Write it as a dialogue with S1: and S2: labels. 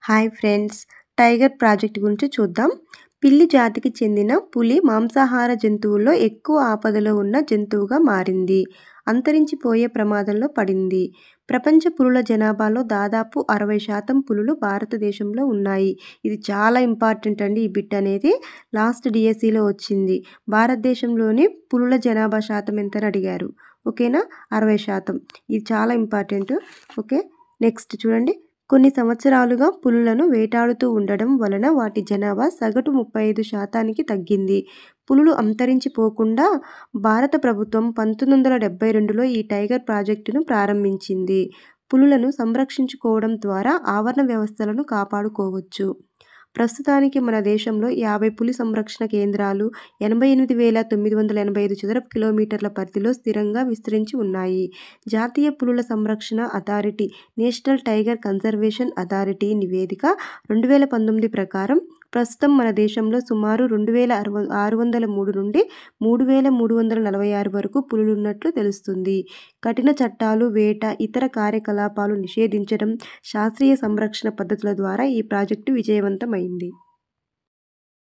S1: Hi friends, tiger project గురించి చూద్దాం. పిల్లి జాతికి చెందిన పులి మాంసాహార జంతువుల్లో ఎక్కువ ఆపదలో ఉన్న జంతువుగా మారింది. అంతరించిపోయే ప్రమాదంలో పడింది. ప్రపంచ పులుల జనాభాలో దాదాపు 60% పులులు భారతదేశంలో ఉన్నాయి. ఇది చాలా ఇంపార్టెంట్ అండి. ఈ బిట్ అనేది లాస్ట్ డిఎస్సిలో వచ్చింది. భారతదేశంలోని పులుల జనాభా శాతం ఎంతని అడిగారు. ఓకేనా, 60%. ఇది చాలా ఇంపార్టెంట్. ఓకే, నెక్స్ట్ చూడండి. కొన్ని సంవత్సరాలుగా పులులను వేటాడుతూ ఉండడం వలన వాటి జనాభా సగటు 35% తగ్గింది. పులులు అంతరించిపోకుండా భారత ప్రభుత్వం 1972లో ఈ టైగర్ ప్రాజెక్టును ప్రారంభించింది. పులులను సంరక్షించుకోవడం ద్వారా ఆవరణ వ్యవస్థలను కాపాడుకోవచ్చు. ప్రస్తుతానికి మన దేశంలో 50 పులి సంరక్షణ కేంద్రాలు 88,985 చదరపు కిలోమీటర్ల పరిధిలో స్థిరంగా విస్తరించి ఉన్నాయి. జాతీయ పులుల సంరక్షణ authority national tiger conservation authority నివేదిక 2019 ప్రకారం ప్రస్తుతం మన దేశంలో సుమారు 2,603 నుండి 3,346 వరకు పులులున్నట్లు తెలుస్తుంది. కఠిన చట్టాలు, వేట, ఇతర కార్యకలాపాలు నిషేధించడం, శాస్త్రీయ సంరక్షణ పద్ధతుల ద్వారా ఈ ప్రాజెక్టు విజయవంతమైంది.